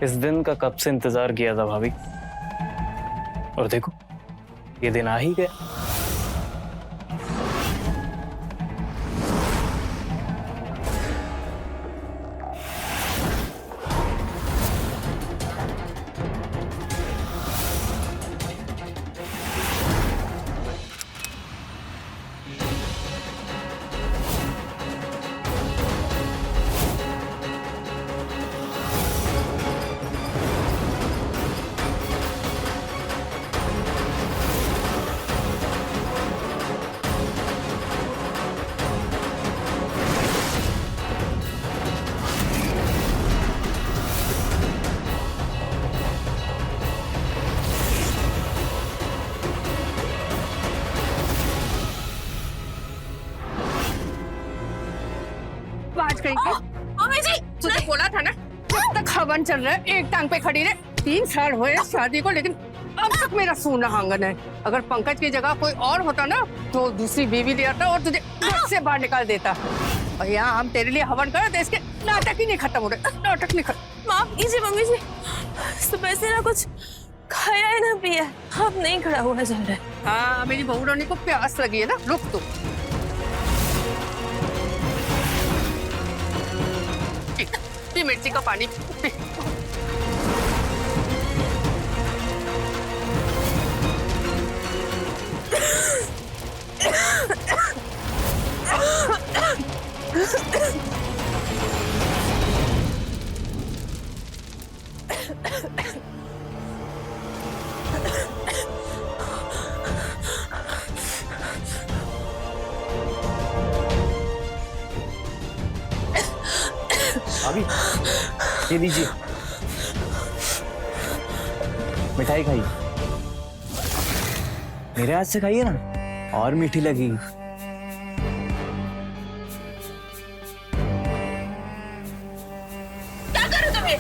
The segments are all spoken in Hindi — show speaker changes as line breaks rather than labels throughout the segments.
इस दिन का कब से इंतजार किया था भाभी, और देखो ये दिन आ ही गया।
बाज गई मम्मी जी, तुझे बोला था ना जब तक हवन चल रहा है एक टांग पे खड़ी रहे। 3 साल हुए शादी को, लेकिन अब तक मेरा सूना आंगन है। अगर पंकज की जगह कोई और होता ना तो दूसरी बीवी ले आता और तुझे घर से बाहर निकाल देता। और यहाँ हम तेरे लिए हवन कर रहे थे, इसके नाटक ही नहीं खत्म हो रहे। नाटक नहीं खत्म।
माफ कीजिए मम्मी जी, सुबह से ना कुछ खाया है ना पिया, अब नहीं खड़ा हुआ जा रहा है।
हाँ, मेरी बहू रानी को प्यास लगी है ना, रुक तू। पी मिर्ची का पानी पी।
भाभी ये लीजिए, मिठाई खाइए, मेरे हाथ से खाइए ना, और मीठी लगेगी।
क्या करूं तुम्हें?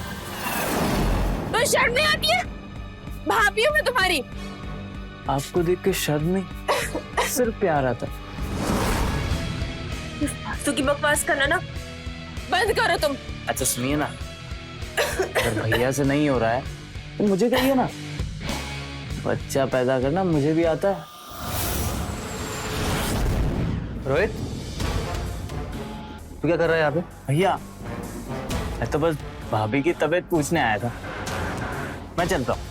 तो शर्म नहीं आती है? भाभी हूं मैं तुम्हारी।
आपको देख के शर्म नहीं, सिर्फ प्यार आता।
तू की बकवास करना ना बंद करो तुम।
अच्छा सुनिए ना, अगर भैया से नहीं हो रहा है तो मुझे कहिए ना, बच्चा पैदा करना मुझे भी आता है।
रोहित, तू क्या कर रहा है यहाँ पे?
भैया मैं तो बस भाभी की तबीयत पूछने आया था, मैं चलता हूँ।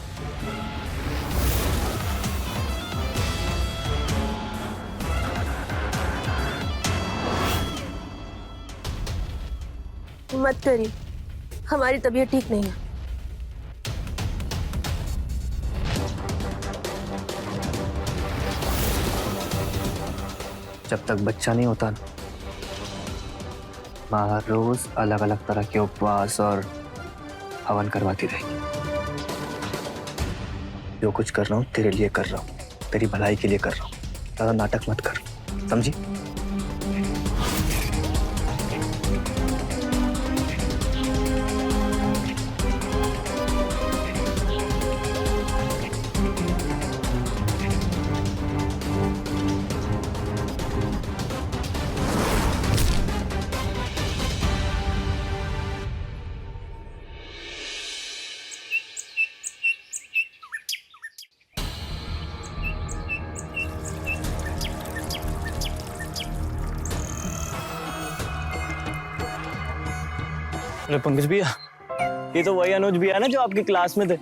मत करिए, हमारी तबीयत ठीक नहीं है।
जब तक बच्चा नहीं होता ना, माँ हर रोज अलग अलग तरह के उपवास और हवन करवाती रहेगी। जो कुछ कर रहा हूँ तेरे लिए कर रहा हूँ, तेरी भलाई के लिए कर रहा हूँ। ज्यादा नाटक मत कर, समझी?
अरे पंकज भैया, ये तो वही अनुज भैया ना जो आपकी क्लास में थे।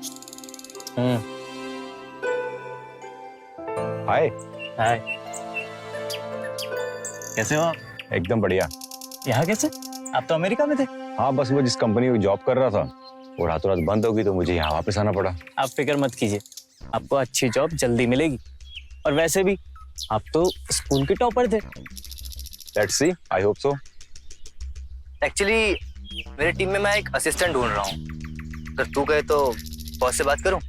हाय।
हाय, कैसे हो आप?
एकदम बढ़िया।
यहाँ कैसे? आप तो अमेरिका में थे।
हाँ, बस वो जिस कंपनी में जॉब कर रहा था वो रातों रात बंद हो गई तो मुझे यहाँ वापस आना पड़ा।
आप फिक्र मत कीजिए, आपको अच्छी जॉब जल्दी मिलेगी। और वैसे भी आप तो स्कूल के टॉपर थे।
Let's see, I hope so.
Actually मेरी टीम में मैं एक असिस्टेंट ढूंढ रहा हूँ, अगर तू कहे तो बॉस से बात करूँ?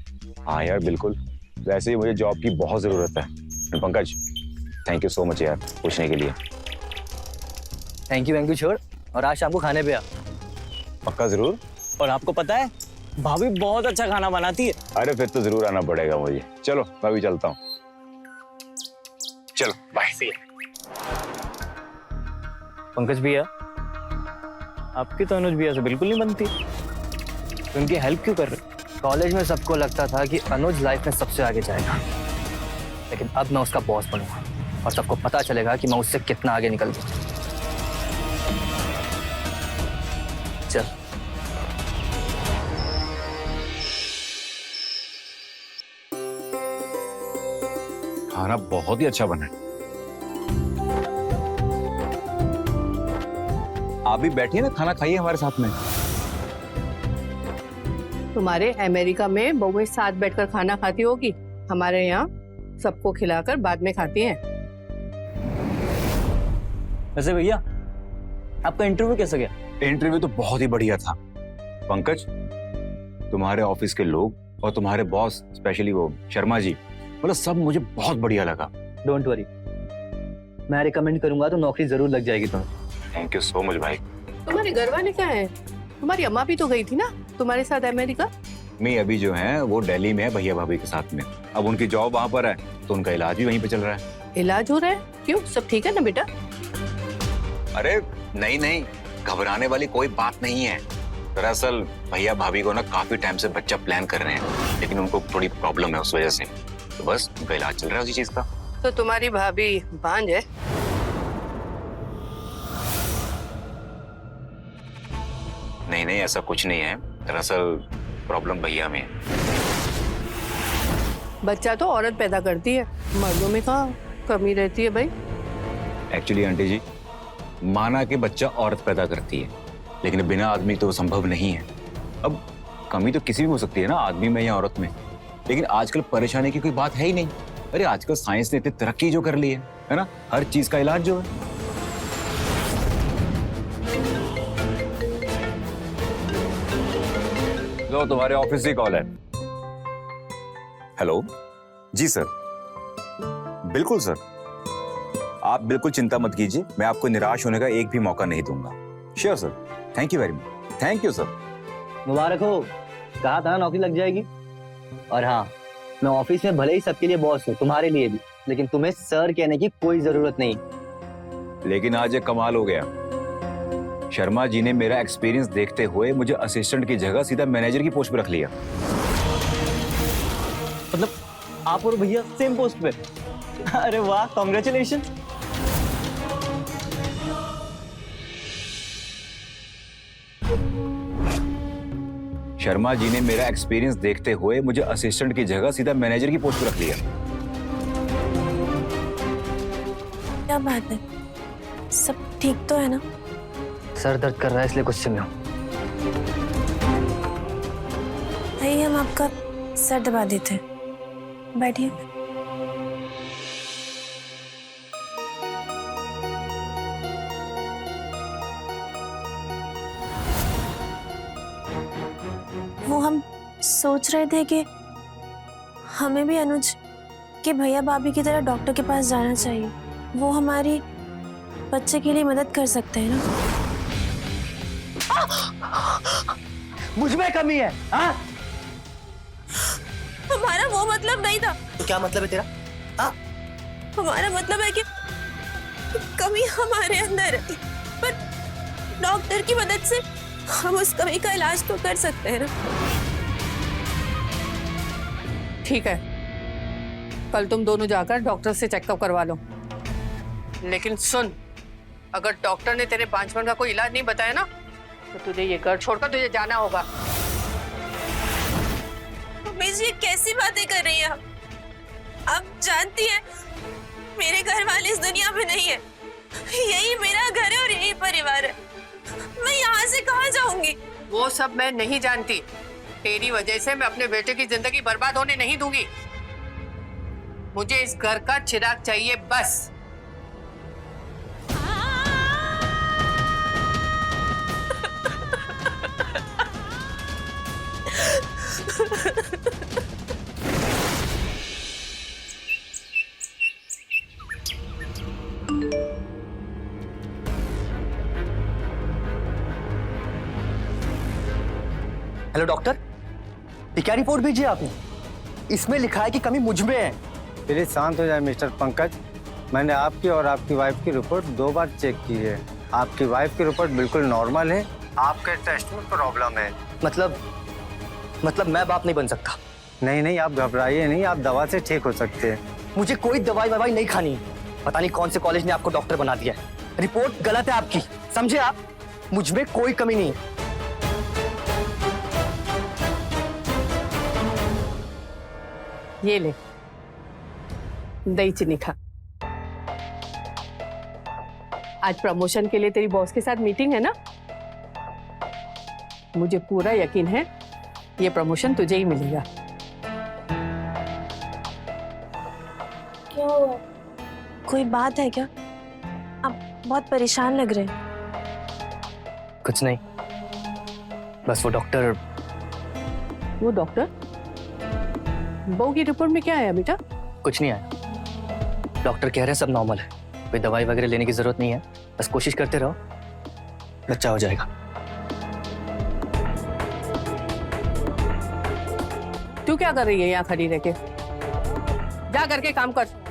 हाँ यार बिल्कुल, वैसे ही मुझे जॉब की बहुत जरूरत है। Pankaj, thank you so much यार पूछने के लिए।
थैंक यू छोड़, और आज शाम को खाने पे आ।
पक्का जरूर।
और आपको पता है भाभी बहुत अच्छा खाना बनाती है।
अरे फिर तो जरूर आना पड़ेगा मुझे। चलो मैं भी चलता हूँ। चलो बाय।
पंकज भैया, आपकी तो अनुज भैया से बिल्कुल नहीं बनती। तो उनकी हेल्प क्यों कर रहे?
कॉलेज में सबको लगता था कि अनुज लाइफ में सबसे आगे जाएगा, लेकिन अब मैं उसका बॉस बनूंगा और सबको पता चलेगा कि मैं उससे कितना आगे निकल गया। चल।
खाना बहुत ही अच्छा बना है। आप भी बैठिए ना, खाना खाइए हमारे साथ में।
तुम्हारे अमेरिका में बहुएं साथ बैठकर खाना खाती होगी, हमारे यहाँ सबको खिलाकर बाद में खाती हैं।
वैसे भैया आपका इंटरव्यू कैसा गया?
इंटरव्यू तो बहुत ही बढ़िया था पंकज। तुम्हारे ऑफिस के लोग और तुम्हारे बॉस, स्पेशली वो शर्मा जी, मतलब सब मुझे बहुत बढ़िया लगा।
डोंट वरी, मैं रिकमेंड करूंगा तो नौकरी जरूर लग जाएगी तुम्हें।
थैंक यू सो मच भाई।
तुम्हारे घर वाले क्या है? तुम्हारी अम्मा भी तो गई थी ना तुम्हारे साथ अमेरिका।
मैं अभी जो है वो दिल्ली में है भैया भाभी के साथ में। अब उनकी जॉब वहां पर है तो उनका इलाज भी वहीं पे चल रहा है।
इलाज हो रहा है? क्यों, सब ठीक है ना बेटा?
अरे नहीं नहीं, घबराने वाली कोई बात नहीं है। दरअसल भैया भाभी को ना काफी टाइम से बच्चा प्लान कर रहे हैं, लेकिन उनको थोड़ी प्रॉब्लम है उस वजह से, तो बस उनका इलाज चल रहा है उसी चीज का।
तो तुम्हारी भाभी भांज है?
नहीं नहीं, ऐसा कुछ नहीं है। दरअसल प्रॉब्लम भैया में है।
बच्चा तो औरत पैदा करती है, मर्दों में कहाँ कमी रहती है भाई?
एक्चुअली आंटी जी, माना कि बच्चा औरत पैदा करती है, लेकिन बिना आदमी तो संभव नहीं है। अब कमी तो किसी भी हो सकती है ना, आदमी में या औरत में। लेकिन आजकल परेशानी की कोई बात है ही नहीं। अरे आजकल साइंस ने इतनी तरक्की जो कर ली है ना, हर चीज का इलाज जो है। लो तुम्हारे ऑफिस से कॉल है। हेलो जी सर। बिल्कुल सर, आप बिल्कुल चिंता मत कीजिए, मैं आपको निराश होने का एक भी मौका नहीं दूंगा। Sure sir, thank you very much. Thank you sir.
मुबारक हो, कहा था ना नौकरी लग जाएगी। और हाँ, मैं ऑफिस में भले ही सबके लिए बॉस हूँ, तुम्हारे लिए भी, लेकिन तुम्हें सर कहने की कोई जरूरत नहीं।
लेकिन आज एक कमाल हो गया। शर्मा जी ने मेरा एक्सपीरियंस देखते हुए मुझे असिस्टेंट की जगह सीधा मैनेजर की पोस्ट पर रख लिया।
मतलब आप और भैया सेम पोस्ट पे? अरे वाह, कॉन्ग्रेचुलेशन।
शर्मा जी ने मेरा एक्सपीरियंस देखते हुए मुझे असिस्टेंट की जगह सीधा मैनेजर की पोस्ट पर रख लिया।
क्या बात है, सब ठीक तो है ना?
सर दर्द कर रहा है इसलिए गुस्से में हूँ।
आइए हम आपका सर दबा देते हैं, बैठिए। वो हम सोच रहे थे कि हमें भी अनुज के भैया भाभी की तरह डॉक्टर के पास जाना चाहिए। वो हमारी बच्चे के लिए मदद कर सकते हैं ना।
मुझ में कमी है? हाँ,
हमारा वो मतलब नहीं था।
तो क्या मतलब है तेरा?
हमारा मतलब है कि कमी हमारे अंदर है, पर डॉक्टर की मदद से हम उस कमी का इलाज तो कर सकते हैं ना।
ठीक है, कल तुम दोनों जाकर डॉक्टर से चेकअप करवा लो। लेकिन सुन, अगर डॉक्टर ने तेरे बांझपन का कोई इलाज नहीं बताया ना, तो तुझे ये घर छोड़कर तुझे जाना होगा।
मम्मी जी, ये कैसी बातें कर रही हैं आप? आप जानती हैं मेरे घर वाले इस दुनिया में नहीं है। यही मेरा घर है और यही परिवार है। मैं यहाँ से कहाँ जाऊंगी?
वो सब मैं नहीं जानती। तेरी वजह से मैं अपने बेटे की जिंदगी बर्बाद होने नहीं दूंगी। मुझे इस घर का चिराग चाहिए बस।
हेलो डॉक्टर, ये क्या रिपोर्ट भेजी है आपने? इसमें लिखा है कि कमी मुझ में है।
प्लीज शांत हो जाए मिस्टर पंकज। मैंने आपकी और आपकी वाइफ की रिपोर्ट 2 बार चेक की है। आपकी वाइफ की रिपोर्ट बिल्कुल नॉर्मल है, आपके टेस्ट में प्रॉब्लम है।
मतलब मतलब मैं बाप नहीं बन सकता?
नहीं नहीं, आप घबराइए नहीं, आप दवा से ठीक हो सकते हैं।
मुझे कोई दवाई ववाई नहीं खानी। पता नहीं कौन से कॉलेज ने आपको डॉक्टर बना दिया है। रिपोर्ट गलत है आपकी, समझे आप? मुझ में कोई कमी नहीं।
ये ले दही चीनी खा। आज प्रमोशन के लिए तेरी बॉस के साथ मीटिंग है ना? मुझे पूरा यकीन है ये प्रमोशन तुझे ही मिलेगा।
क्या हुआ? कोई बात है क्या? आप बहुत परेशान लग रहे हैं।
कुछ नहीं, बस वो डॉक्टर।
वो डॉक्टर? बहू की रिपोर्ट में क्या आया बेटा?
कुछ नहीं आया। डॉक्टर कह रहे हैं सब नॉर्मल है, कोई दवाई वगैरह लेने की जरूरत नहीं है, बस कोशिश करते रहो, बच्चा हो जाएगा।
तू क्या कर रही है यहाँ खड़ी रह के? जा करके काम कर।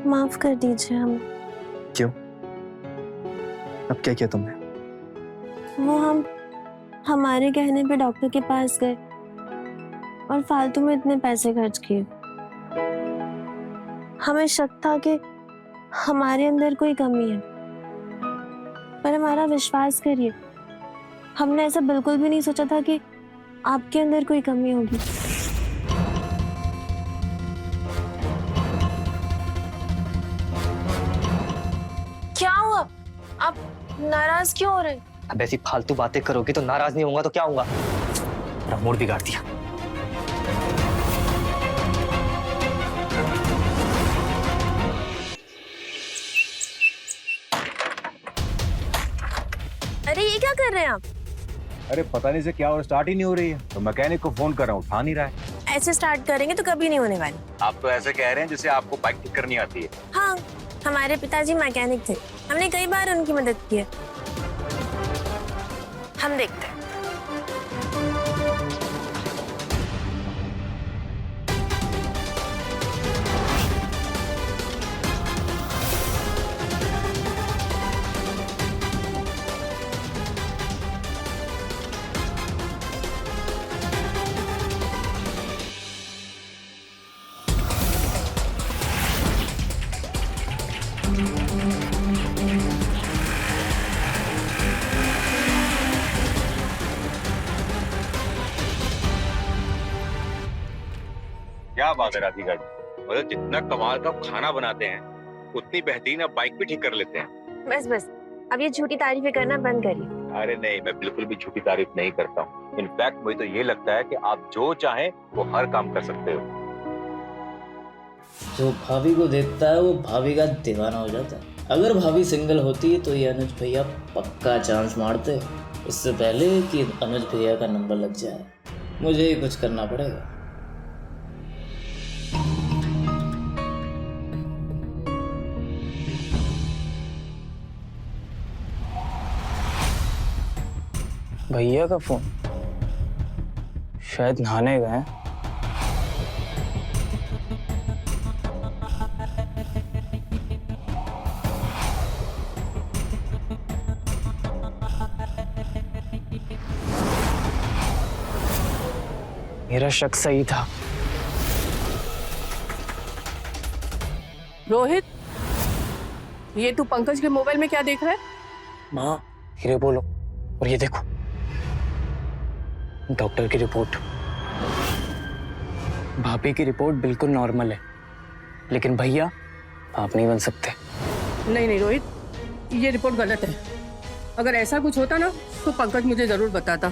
माफ कर दीजिए हमें।
क्यों? अब क्या किया तुमने?
वो हम हमारे कहने पे डॉक्टर के पास गए और फालतू में इतने पैसे खर्च किए। हमें शक था कि हमारे अंदर कोई कमी है, पर हमारा विश्वास करिए, हमने ऐसा बिल्कुल भी नहीं सोचा था कि आपके अंदर कोई कमी होगी। क्या हुआ? आप नाराज क्यों हो रहे हैं?
अब ऐसी फालतू बातें करोगे तो नाराज नहीं होऊंगा तो क्या होऊंगा? मेरा मूड बिगाड़ दिया।
अरे ये क्या कर रहे हैं आप?
अरे पता नहीं से क्या और स्टार्ट ही नहीं हो रही है, तो मैकेनिक को फोन कर रहा हूँ, उठा नहीं रहा है।
ऐसे स्टार्ट करेंगे तो कभी नहीं होने वाली।
आप तो ऐसे कह रहे हैं जैसे आपको बाइक ठीक करनी आती है।
हाँ, हमारे पिताजी मैकेनिक थे, हमने कई बार उनकी मदद की है। हम देखते हैं।
क्या बात है राधिका जी, मतलब जितना कमाल का खाना बनाते हैं उतनी बेहतरीन आप बाइक भी ठीक कर लेते हैं।
बस बस, अब ये झूठी तारीफें करना बंद करिए।
अरे नहीं, मैं बिल्कुल भी झूठी तारीफ नहीं करता हूँ। इनफैक्ट मुझे तो ये लगता है कि आप जो चाहें वो हर काम कर सकते हो।
जो भाभी को देखता है वो भाभी का दीवाना हो जाता है। अगर भाभी सिंगल होती तो ये अनुज भैया पक्का चांस मारते, इससे पहले कि अनुज भैया का नंबर लग जाए। मुझे ही कुछ करना पड़ेगा। भैया का फोन, शायद नहाने गए। मेरा शक सही था।
रोहित, ये तू पंकज के मोबाइल में क्या देख रहा है?
माँ, हीरे बोलो, और ये देखो डॉक्टर की रिपोर्ट।
भाभी की रिपोर्ट बिल्कुल नॉर्मल है, लेकिन भैया आप नहीं बन सकते।
नहीं नहीं रोहित, ये रिपोर्ट गलत है। अगर ऐसा कुछ होता ना तो पंकज मुझे जरूर बताता।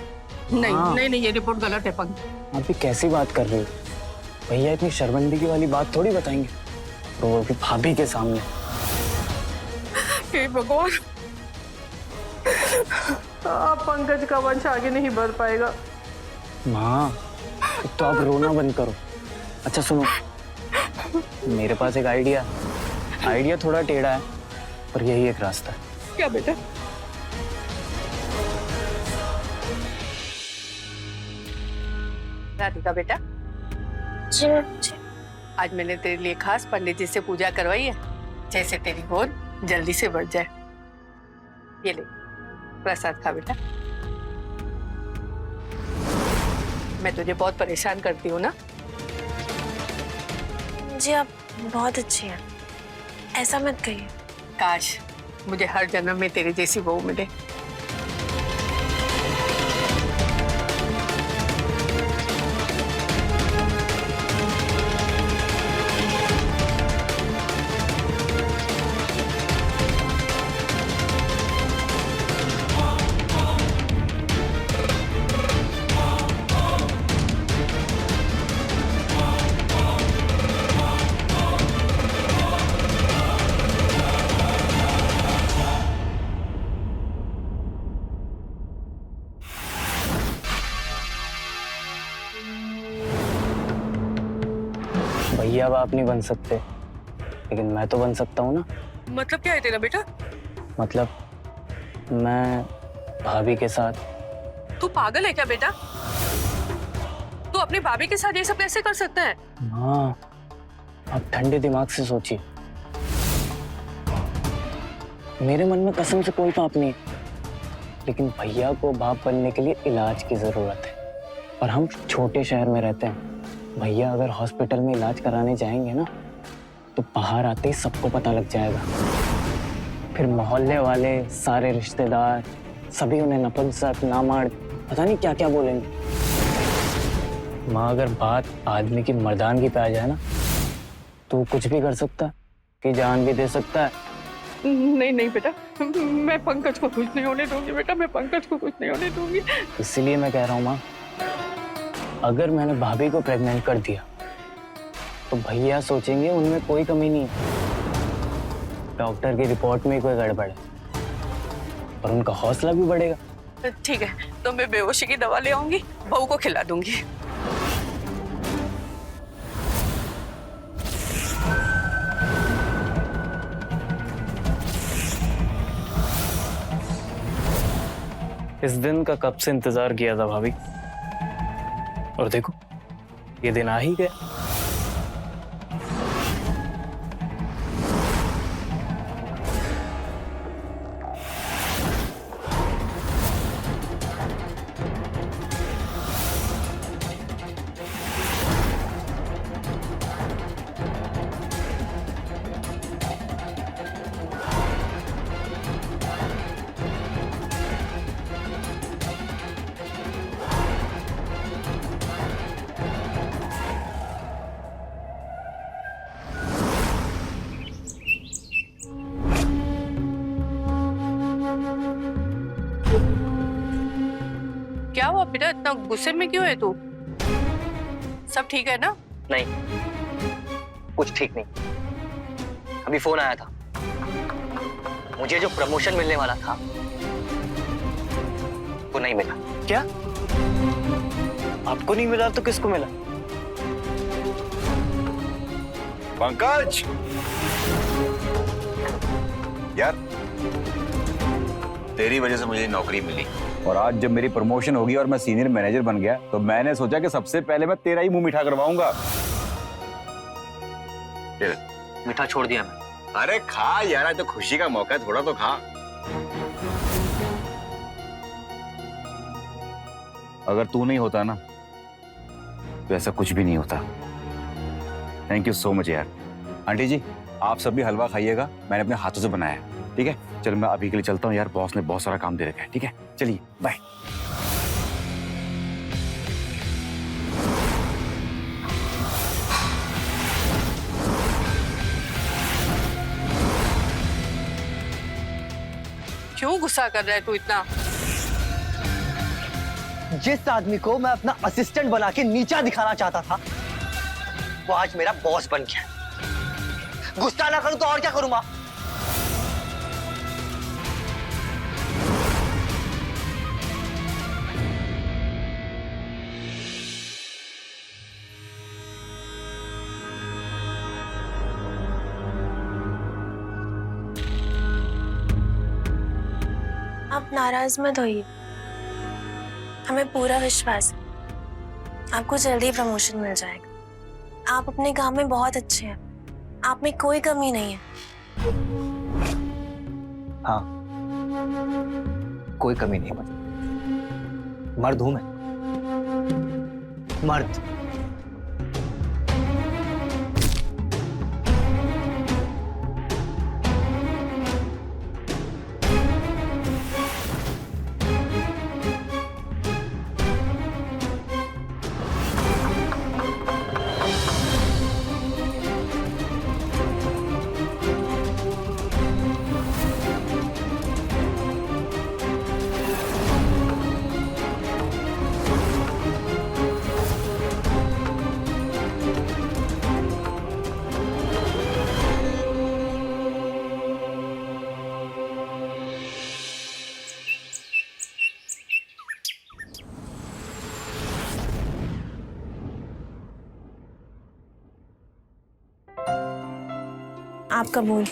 नहीं
हाँ।
नहीं नहीं, ये रिपोर्ट गलत है पंकज।
आप भी कैसी बात कर रही हो? भैया इतनी शर्मिंदगी वाली बात थोड़ी बताएंगे, तो वो भी भाभी के सामने।
हे भगवान, अब पंकज का वंश आगे नहीं बढ़ पाएगा।
माँ, तो आप रोना बंद करो। अच्छा सुनो, मेरे पास एक आइडिया थोड़ा टेढ़ा है, पर यही एक रास्ता है।
क्या बेटा? राधिका बेटा,
जी
आज मैंने तेरे लिए खास पंडित जी से पूजा करवाई है, जैसे तेरी गोद जल्दी से बढ़ जाए। ये ले प्रसाद खा बेटा। मैं तुझे बहुत परेशान करती हूँ ना?
जी आप बहुत अच्छी हैं, ऐसा मत कहिए।
काश मुझे हर जन्म में तेरे जैसी बहू मिले।
भैया अब आप नहीं बन सकते, लेकिन मैं तो बन सकता हूँ ना।
मतलब क्या है तेरा बेटा?
मतलब मैं भाभी के साथ।
तू पागल है क्या बेटा? तू अपनी भाभी के साथ ये सब कैसे कर सकता है?
हाँ, आप ठंडे दिमाग से सोचिए। मेरे मन में कसम से कोई पाप नहीं है, लेकिन भैया को बाप बनने के लिए इलाज की जरूरत है, और हम छोटे शहर में रहते हैं। भैया अगर हॉस्पिटल में इलाज कराने जाएंगे ना, तो बाहर आते ही सबको पता लग जाएगा। फिर मोहल्ले वाले, सारे रिश्तेदार, सभी उन्हें नपुंसक, नामर्द, पता नहीं क्या क्या बोलेंगे। माँ, अगर बात आदमी की मर्दानगी पे आ जाए ना, तो कुछ भी कर सकता है, कि जान भी दे सकता है।
नहीं नहीं बेटा, मैं पंकज को कुछ नहीं होने दूंगी बेटा, मैं पंकज को कुछ नहीं होने दूंगी।
इसीलिए मैं कह रहा हूँ माँ, अगर मैंने भाभी को प्रेग्नेंट कर दिया तो भैया सोचेंगे उनमें कोई कमी नहीं है, डॉक्टर की रिपोर्ट में कोई गड़बड़ है, और उनका हौसला भी बढ़ेगा।
ठीक है, तो मैं बेहोशी की दवा ले आऊंगी, बहू को खिला दूंगी।
इस दिन का कब से इंतजार किया था भाभी, और देखो ये दिन आ ही गया।
क्या हुआ बेटा, इतना गुस्से में क्यों है तू? सब ठीक है ना?
नहीं, कुछ ठीक नहीं। अभी फोन आया था, मुझे जो प्रमोशन मिलने वाला था वो नहीं मिला। क्या? आपको नहीं मिला तो किसको मिला?
पंकज यार, तेरी वजह से मुझे नौकरी मिली, और आज जब मेरी प्रमोशन होगी और मैं सीनियर मैनेजर बन गया, तो मैंने सोचा कि सबसे पहले मैं तेरा ही मुंह मीठा करवाऊंगा।
मीठा छोड़ दिया मैं।
अरे खा यार, तो खुशी का मौका है, थोड़ा तो खा। अगर तू नहीं होता ना, तो ऐसा कुछ भी नहीं होता। थैंक यू सो मच यार। आंटी जी, आप सब भी हलवा खाइएगा, मैंने अपने हाथों से बनाया है, ठीक है? चल मैं अभी के लिए चलता हूँ यार, बॉस ने बहुत सारा काम दे रखा है, ठीक है? चलिए बाय।
क्यों गुस्सा कर रहा है तू इतना?
जिस आदमी को मैं अपना असिस्टेंट बना के नीचा दिखाना चाहता था, वो आज मेरा बॉस बन गया। गुस्सा ना करूं तो और क्या करूं माँ?
आप नाराज मत होइए, हमें पूरा विश्वास है आपको जल्दी प्रमोशन मिल जाएगा। आप अपने काम में बहुत अच्छे हैं, आप में कोई कमी नहीं है।
हाँ, कोई कमी नहीं है। मर्द हूं मैं, मर्द।
आप कबूल।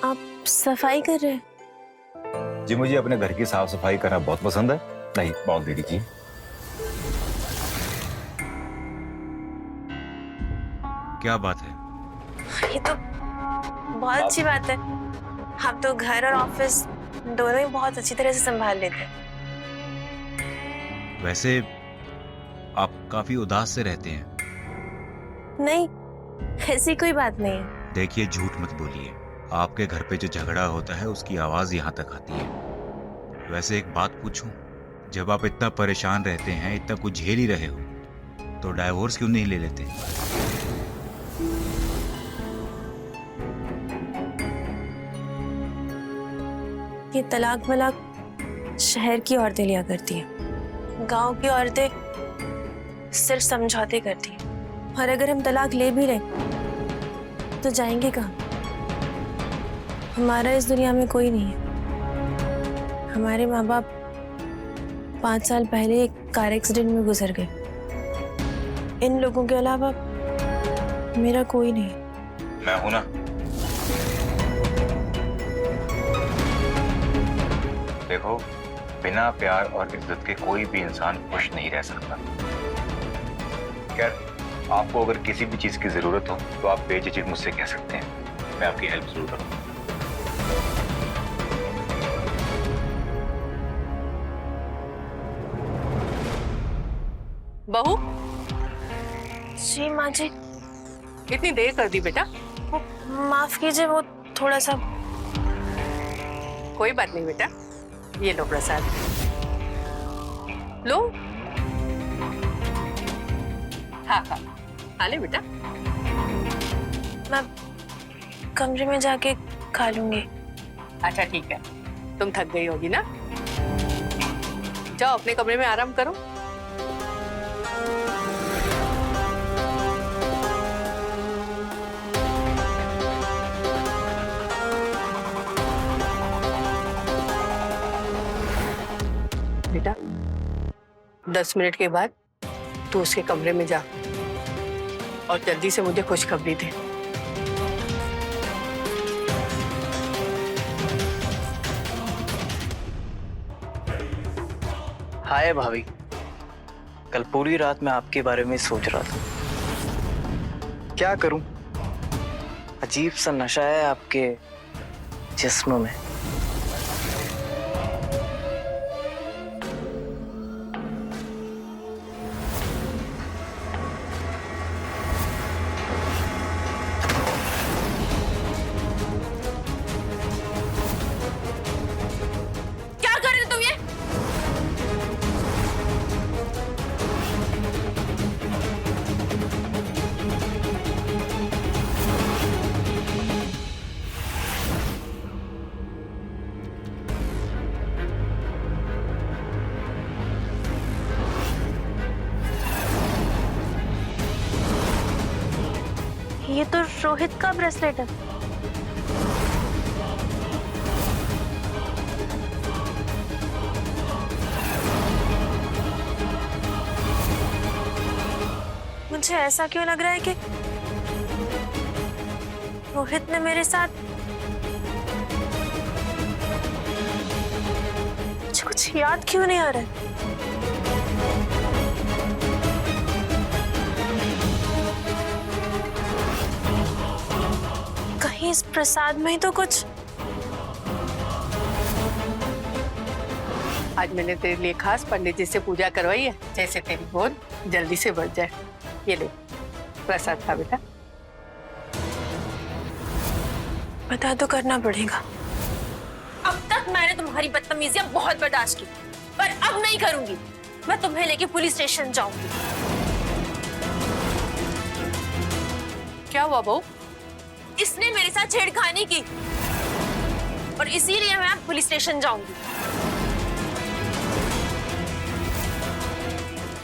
आप सफाई कर रहे हैं?
जी मुझे अपने घर की साफ सफाई करना बहुत पसंद है। नहीं, बहुत दे दीजिए। क्या बात है?
ये तो बहुत अच्छी बात है। आप तो घर और ऑफिस दोनों ही बहुत अच्छी तरह से संभाल लेते हैं।
वैसे आप काफी उदास से रहते हैं।
नहीं, ऐसी कोई बात नहीं है।
देखिए, झूठ मत बोलिए। आपके घर पे जो झगड़ा होता है उसकी आवाज यहाँ तक आती है। वैसे एक बात पूछूं, जब आप इतना परेशान रहते हैं, इतना कुछ झेल ही रहे हो, तो डाइवोर्स क्यों नहीं ले लेते?
ये तलाक वलाक शहर की औरतें लिया करती हैं, गांव की औरतें सिर्फ समझौते करती हैं। और अगर हम तलाक ले भी लें तो जाएंगे कहाँ? हमारा इस दुनिया में कोई नहीं है। हमारे माँ बाप 5 साल पहले एक कार एक्सीडेंट में गुजर गए। इन लोगों के अलावा मेरा कोई नहीं है।
मैं हूं ना। देखो, बिना प्यार और इज्जत के कोई भी इंसान खुश नहीं रह सकता। खैर, आपको अगर किसी भी चीज की जरूरत हो तो आप बेझिझक मुझसे कह सकते हैं, मैं आपकी हेल्प जरूर करूंगा।
बहू,
जी माँ जी।
इतनी देर कर दी बेटा?
वो माफ कीजिए, वो थोड़ा सा।
कोई बात नहीं बेटा, ये लो प्रसाद, लो। हाँ हाँ, खा ले बेटा।
मैं कमरे में जाके खा लूंगी।
अच्छा ठीक है, तुम थक गई होगी ना, जाओ अपने कमरे में आराम करो। बेटा 10 मिनट के बाद तू उसके कमरे में जा और जल्दी से मुझे खुशखबरी दे।
हाय भाभी, कल पूरी रात मैं आपके बारे में सोच रहा था। क्या करूं, अजीब सा नशा है आपके जिस्म में।
क्या कर रहे हो तुम ये? रोहित का ब्रेसलेट है। मुझे ऐसा क्यों लग रहा है कि रोहित ने मेरे साथ मुझे कुछ याद क्यों नहीं आ रहा है? कहीं इस प्रसाद में ही तो कुछ।
आज मैंने तेरे लिए खास पंडित जी से पूजा करवाई है, जैसे तेरी गोद जल्दी से बढ़ जाए। ये ले प्रसाद खा बेटा।
पता तो करना पड़ेगा। अब तक मैंने तुम्हारी बदतमीजियां बहुत बर्दाश्त की, पर अब नहीं करूंगी। मैं तुम्हें लेके पुलिस स्टेशन जाऊंगी।
क्या हुआ बहू?
इसने मेरे साथ छेड़खानी की और इसीलिए मैं अब पुलिस स्टेशन जाऊंगी।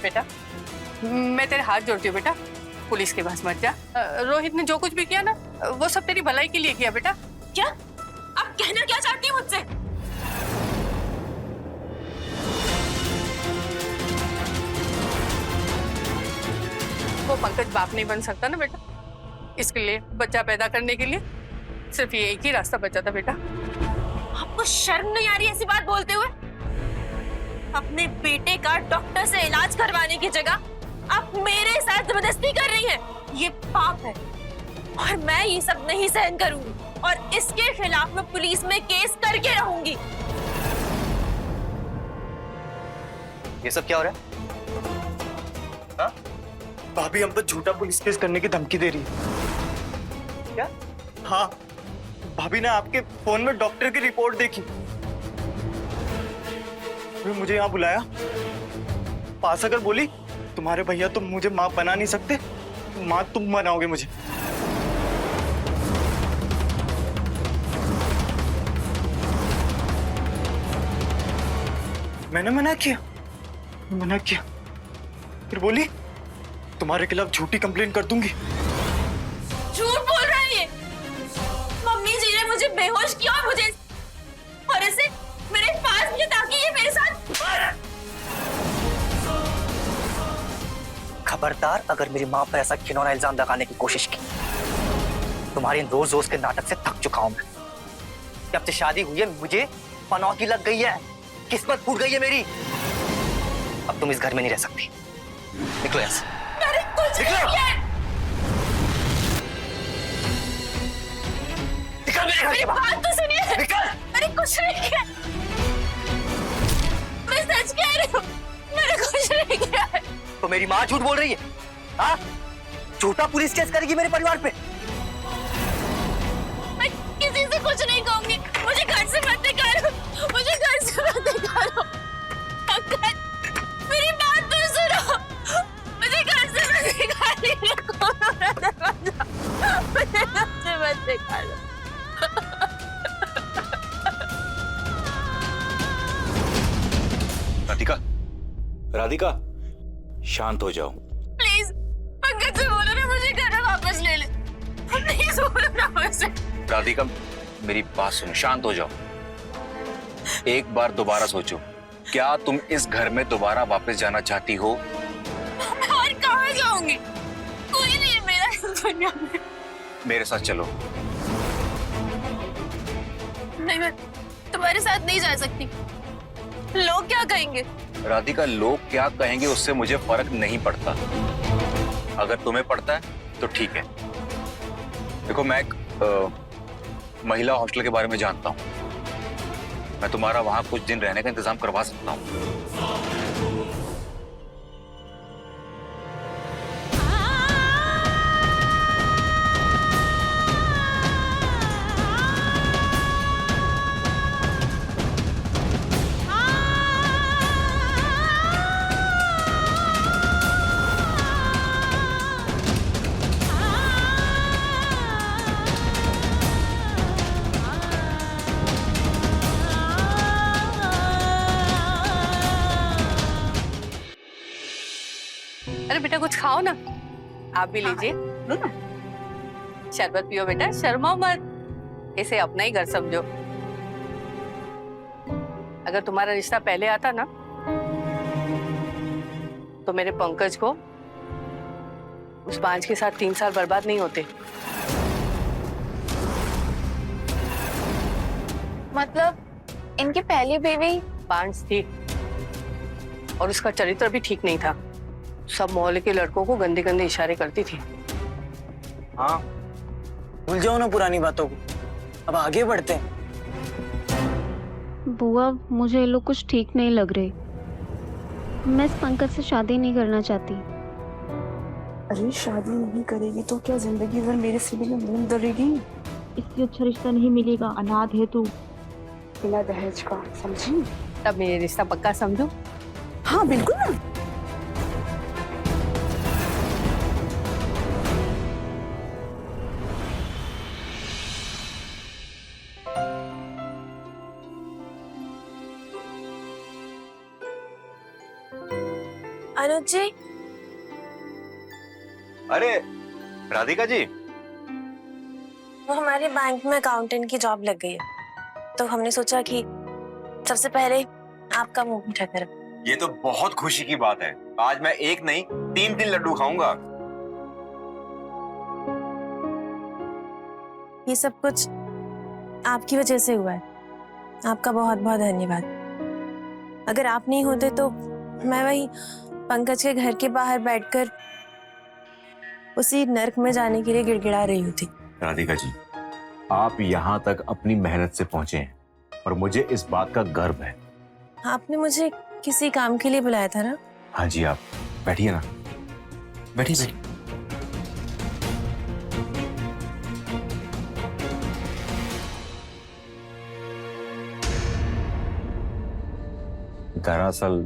बेटा मैं तेरे हाथ जोड़ती हूँ बेटा, पुलिस के पास मत जा। रोहित ने जो कुछ भी किया ना, वो सब तेरी भलाई के लिए किया बेटा।
क्या? अब कहना क्या चाहती हो मुझसे?
वो पंकज बाप नहीं बन सकता ना बेटा, इसके लिए बच्चा पैदा करने के लिए सिर्फ ये एक ही रास्ता बचा था बेटा।
आपको शर्म नहीं आ रही ऐसी बात बोलते हुए? अपने बेटे का डॉक्टर से इलाज करवाने की जगह आप मेरे साथ जबरदस्ती कर रही हैं। ये पाप है और मैं ये सब नहीं सहन करूंगी और इसके खिलाफ मैं पुलिस में केस करके रहूंगी।
ये सब क्या हो रहा है? हाँ?
भाभी हम पर झूठा पुलिस केस करने की धमकी दे रही है।
क्या?
हाँ, भाभी ने आपके फोन में डॉक्टर की रिपोर्ट देखी, फिर मुझे यहाँ बुलाया, पास आकर बोली तुम्हारे भैया तुम मुझे माँ बना नहीं सकते, माँ तुम बनाओगे मुझे। मैंने मना किया, फिर बोली तुम्हारे खिलाफ झूठी कंप्लेंट कर दूंगी।
झूठ बोल रहा है ये। मम्मी जी ने मुझे बेहोश किया और इसे मेरे पास किया ताकि ये मेरे साथ।
खबरदार अगर मेरी माँ पर ऐसा घिनौना इल्जाम लगाने की कोशिश की। तुम्हारे इन रोज रोज के नाटक से थक चुका हूं मैं। जब से शादी हुई है मुझे पनौती लग गई है, किस्मत फूट गई है मेरी। अब तुम इस घर में नहीं रह सकती, निकलो यहाँ से।
मैंने कुछ नहीं किया।
निकल मेरे घर के बाहर।
बात तो सुनिए।
निकल।
मैंने कुछ नहीं किया। मैं सच कह रही हूँ, मैंने कुछ नहीं किया है।
तो मेरी माँ झूठ बोल रही है? हाँ? झूठा पुलिस केस करेगी मेरे परिवार पे?
मैं किसी से कुछ नहीं कहूंगी। मुझे घर से मत निकालो, मुझे घर से मत निकालो। पंकज, मेरी बात तो सुनो। मुझे घर से मत निकालिए। मुझे घर से मत निकालो।
राधिका, शांत हो जाओ।
प्लीज पंकज से बोलो ना मुझे घर वापस ले ले। प्लीज बोलो ना मुझसे।
राधिका, मेरी बात सुनो, शांत हो जाओ। एक बार दोबारा सोचो, क्या तुम इस घर में दोबारा वापस जाना चाहती हो?
मैं और कहाँ जाऊंगी? कोई नहीं है मेरा इस दुनिया में।
मेरे साथ चलो।
नहीं, मैं तुम्हारे साथ नहीं जा सकती। लोग क्या कहेंगे?
राधिका, लोग क्या कहेंगे उससे मुझे फर्क नहीं पड़ता। अगर तुम्हें पड़ता है तो ठीक है। देखो, मैं एक महिला हॉस्टल के बारे में जानता हूँ। मैं तुम्हारा वहां कुछ दिन रहने का इंतजाम करवा सकता हूँ।
अरे बेटा कुछ खाओ ना, आप भी लीजिए। लो ना। शरबत पियो बेटा, शर्माओ मत, इसे अपना ही घर समझो। अगर तुम्हारा रिश्ता पहले आता ना तो मेरे पंकज को उस पांच के साथ 3 साल बर्बाद नहीं होते।
मतलब इनकी पहली बीवी
पांच थी और उसका चरित्र भी ठीक नहीं था। सब मोहल्ले के लड़कों को गंदे गंदे इशारे करती थी।
हाँ, भूल जाओ ना पुरानी बातों को, अब आगे बढ़ते हैं।
बुआ, मुझे ये लोग कुछ ठीक नहीं लग रहे। मैं इस पंकज से शादी नहीं करना चाहती।
अरे शादी नहीं करेगी तो क्या जिंदगी भर मेरे सीने में मूंग दलेगी?
इससे अच्छा रिश्ता नहीं मिलेगा, अनाथ है तू।
बिना दहेज का, समझी?
तब मेरे रिश्ता पक्का समझो।
हाँ बिल्कुल ना।
अनुज जी,
अरे राधिका जी,
वो हमारे बैंक में अकाउंटेंट की जॉब लग गई है, तो हमने सोचा कि सबसे पहले आपका मुंह मीठा करें।
ये तो बहुत खुशी की बात है। आज मैं एक नहीं 3 लड्डू खाऊंगा।
ये सब कुछ आपकी वजह से हुआ है, आपका बहुत बहुत धन्यवाद। अगर आप नहीं होते तो मैं वही पंकज के घर के बाहर बैठकर उसी नर्क में जाने के लिए गिड़गिड़ा रही होती।
राधिका जी, आप यहाँ तक अपनी मेहनत से पहुंचे हैं और मुझे इस बात का गर्व है।
आपने मुझे किसी काम के लिए बुलाया था ना?
हाँ जी, आप बैठिए ना, बैठिए बैठिए। दरअसल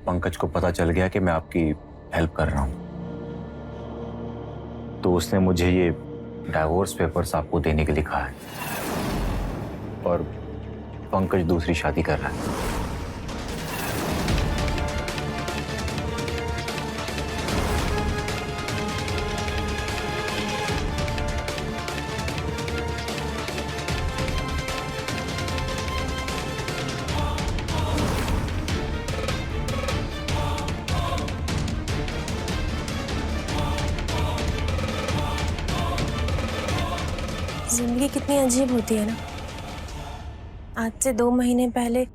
पंकज को पता चल गया कि मैं आपकी हेल्प कर रहा हूं, तो उसने मुझे ये डाइवोर्स पेपर्स आपको देने के लिए कहा है। और पंकज दूसरी शादी कर रहा है।
जिंदगी कितनी अजीब होती है ना। आज से 2 महीने पहले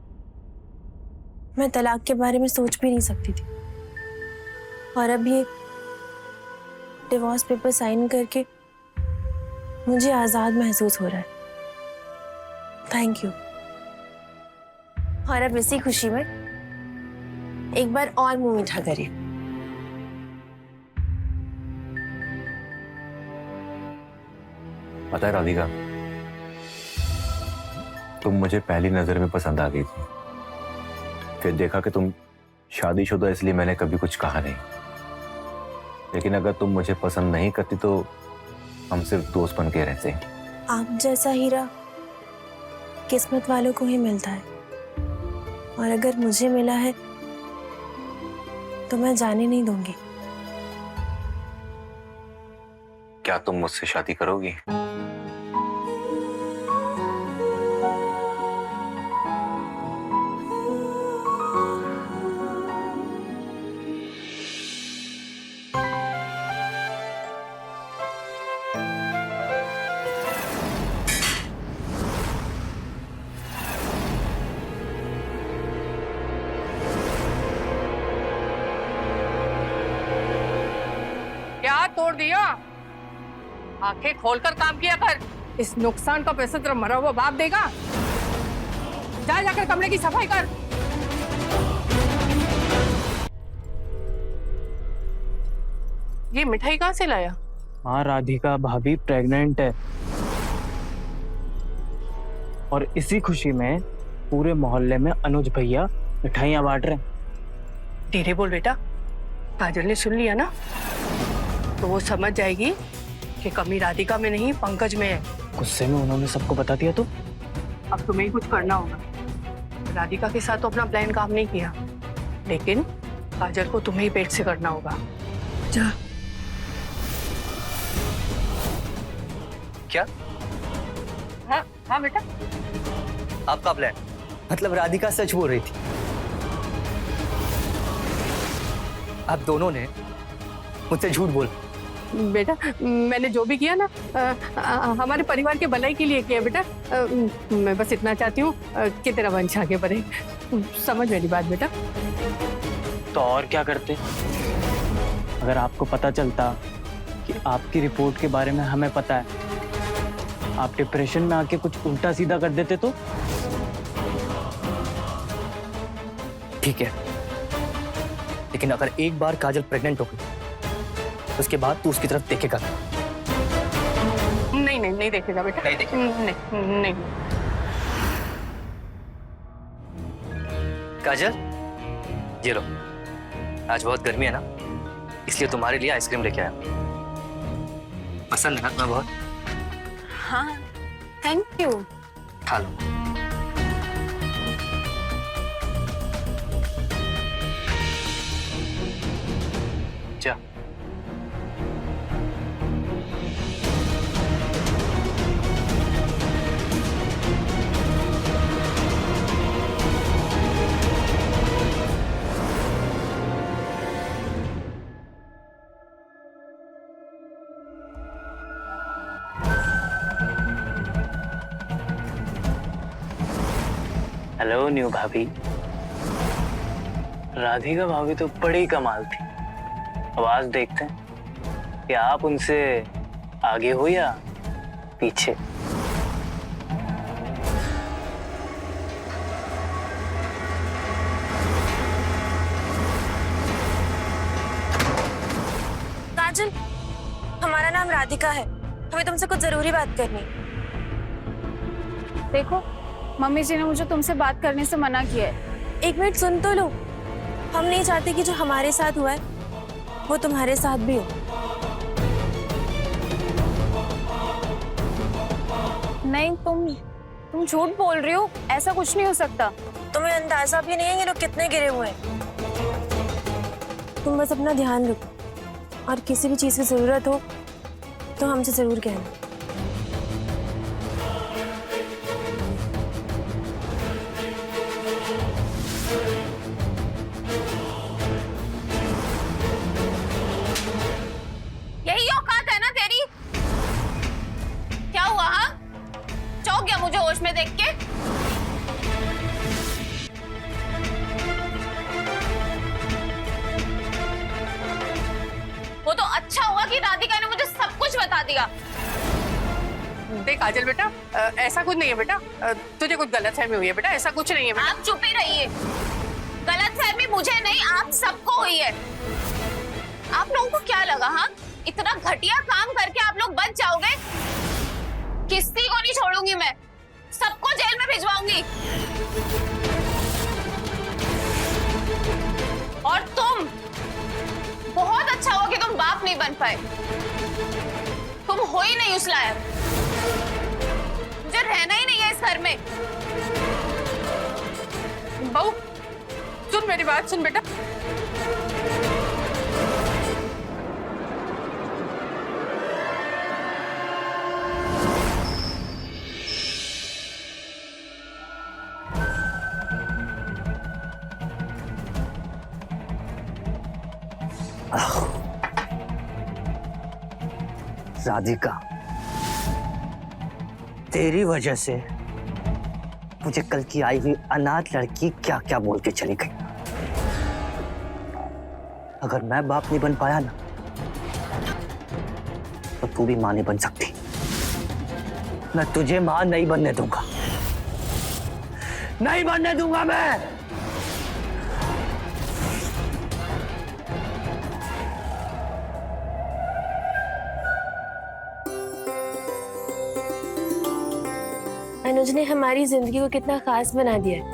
मैं तलाक के बारे में सोच भी नहीं सकती थी, और अब ये डिवोर्स पेपर साइन करके मुझे आजाद महसूस हो रहा है। Thank you. और अब इसी खुशी में एक बार और मुंह मीठा करिए।
पता है राधिका, तुम मुझे पहली नजर में पसंद आ गई थी। फिर देखा कि तुम शादीशुदा, इसलिए मैंने कभी कुछ कहा नहीं। लेकिन अगर तुम मुझे पसंद नहीं करती तो हम सिर्फ दोस्त बन के रहते।
आप जैसा हीरा किस्मत वालों को ही मिलता है, और अगर मुझे मिला है तो मैं जाने नहीं दूंगी।
क्या तुम मुझसे शादी करोगी?
क्या तोड़ दिया? आंखें खोलकर काम किया कर। इस नुकसान का पैसा तेरा मरा हुआ बाप देगा। जाकर कमरे की सफाई कर। ये मिठाई कहाँ से लाया?
हाँ, राधिका भाभी प्रेग्नेंट है, और इसी खुशी में पूरे मोहल्ले में अनुज भैया मिठाइयाँ बांट रहे हैं।
धीरे बोल बेटा, काजल ने सुन लिया ना तो वो समझ जाएगी कि कमी राधिका में नहीं पंकज में है।
गुस्से में उन्होंने सबको बता दिया तो?
अब तुम्हें ही कुछ करना होगा। राधिका के साथ तो अपना प्लान काम नहीं किया, लेकिन काजल को तुम्हें ही पेट से करना होगा। जा।
क्या?
हाँ हाँ बेटा।
आपका प्लान मतलब राधिका सच बोल रही थी? आप दोनों ने मुझसे झूठ बोल?
बेटा मैंने जो भी किया ना हमारे परिवार के भलाई के लिए किया बेटा। मैं बस इतना चाहती हूँ कि तेरा वंश आगे बढ़े। समझ मेरी बात बेटा।
तो और क्या करते अगर आपको पता चलता कि आपकी रिपोर्ट के बारे में हमें पता है, आप डिप्रेशन में आके कुछ उल्टा सीधा कर देते तो?
ठीक है, लेकिन अगर एक बार काजल प्रेग्नेंट हो गई उसके बाद तू उसकी तरफ देखेगा?
नहीं नहीं नहीं देखेगा बेटा।
नहीं देखेगा?
नहीं नहीं।
काजल, ये लो, आज बहुत गर्मी है ना, इसलिए तुम्हारे लिए आइसक्रीम लेके आया। पसंद है ना तुम्हें बहुत?
हाँ, थैंक यू।
खा लो। जा।
हेलो न्यू भाभी। राधिका भाभी तो बड़ी कमाल थी। अब आज देखते हैं कि आप उनसे आगे हो या पीछे।
काजल, हमारा नाम राधिका है, हमें तुमसे कुछ जरूरी बात करनी है।
देखो मम्मी जी ने मुझे तुमसे बात करने से मना किया है।
एक मिनट सुन तो लो। हम नहीं चाहते कि जो हमारे साथ हुआ है वो तुम्हारे साथ भी हो।
नहीं तुम झूठ बोल रही हो, ऐसा कुछ नहीं हो सकता।
तुम्हें अंदाजा भी नहीं है ये लोग कितने गिरे हुए हैं। तुम बस अपना ध्यान रखो और किसी भी चीज की जरूरत हो तो हमसे जरूर कहना।
यही औकात है ना तेरी? क्या हुआ? हाँ, चौंक गया मुझे होश में देख के? वो तो अच्छा हुआ कि राधिका ने मुझे सब कुछ बता दिया।
देख काजल बेटा, ऐसा कुछ नहीं है बेटा। तुझे कुछ गलतफहमी हुई है बेटा, ऐसा कुछ नहीं है बेटा।
आप चुप ही रहिए। गलतफहमी मुझे नहीं, आप सबको हुई है। आप लोगों को क्या लगा? हाँ, इतना घटिया काम करके आप लोग बच जाओगे? किसी को नहीं छोड़ूंगी मैं, सबको जेल में भिजवाऊंगी। और तुम, बहुत अच्छा हुआ कि तुम बाप नहीं बन पाए। तुम हो ही नहीं उस लायक। मुझे रहना ही नहीं है इस घर में।
बहू सुन मेरी बात, सुन बेटा।
राधिका, तेरी वजह से मुझे कल की आई हुई अनाथ लड़की क्या क्या बोल के चली गई। अगर मैं बाप नहीं बन पाया ना तो तू भी मां नहीं बन सकती। मैं तुझे मां नहीं बनने दूंगा, नहीं बनने दूंगा मैं।
अनुज ने हमारी जिंदगी को कितना खास बना दिया है।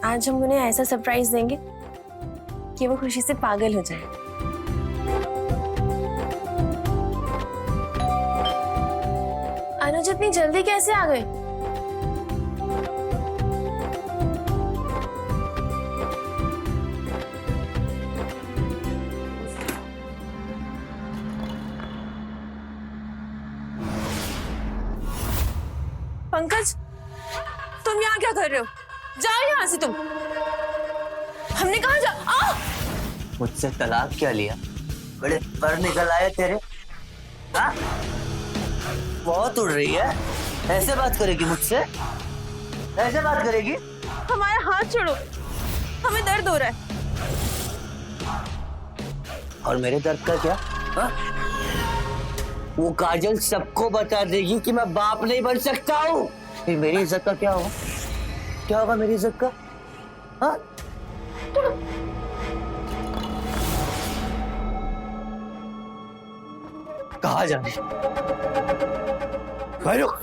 आज हम उन्हें ऐसा सरप्राइज देंगे कि वो खुशी से पागल हो जाए। अनुज इतनी जल्दी कैसे आ गए? पंकज, तुम यहाँ क्या कर रहे हो? जाओ यहाँ से तुम। हमने कहा जा।
मुझसे तलाक क्या लिया? बड़े पर निकल आए तेरे। हाँ? बहुत उड़ रही है। ऐसे बात करेगी मुझसे? ऐसे बात करेगी?
हमारा हाथ छोड़ो, हमें दर्द हो रहा है।
और मेरे दर्द का क्या? हाँ? वो काजल सबको बता देगी कि मैं बाप नहीं बन सकता हूँ। फिर मेरी इज्जत का क्या होगा? क्या होगा मेरी इज्जत का? हाँ? कहाँ जा रही? भाई रुक।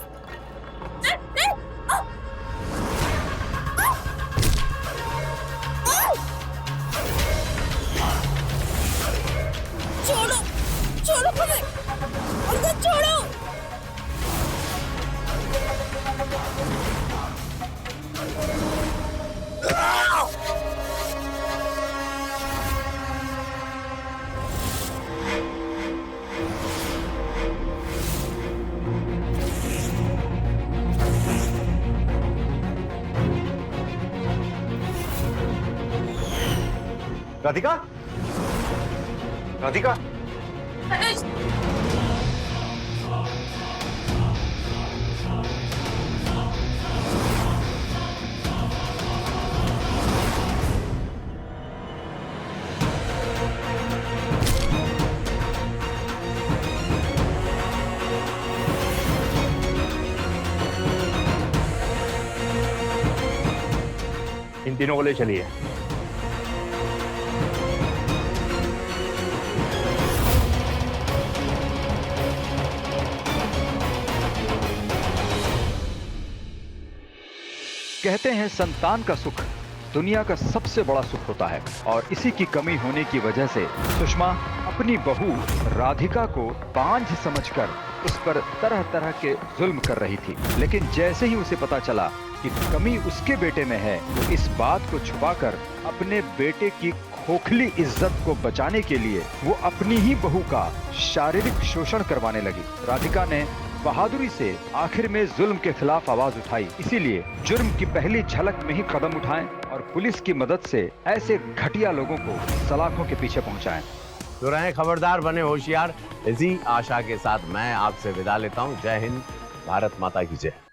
छोड़ो, छोड़ो मुझे, पंकज छोड़ो।
राधिका, राधिका,
अनुज,
इन तीनों को ले चलिए। कहते हैं संतान का सुख दुनिया का सबसे बड़ा सुख होता है और इसी की कमी होने की वजह से सुषमा अपनी बहू राधिका को बांझ समझकर उस पर तरह तरह के जुल्म कर रही थी। लेकिन जैसे ही उसे पता चला कि कमी उसके बेटे में है, तो इस बात को छुपाकर अपने बेटे की खोखली इज्जत को बचाने के लिए वो अपनी ही बहू का शारीरिक शोषण करवाने लगी। राधिका ने बहादुरी से आखिर में जुल्म के खिलाफ आवाज उठाई। इसीलिए जुर्म की पहली झलक में ही कदम उठाएं और पुलिस की मदद से ऐसे घटिया लोगों को सलाखों के पीछे पहुंचाएं।
तो रहें खबरदार, बने होशियार। इसी आशा के साथ मैं आपसे विदा लेता हूं। जय हिंद, भारत माता की जय।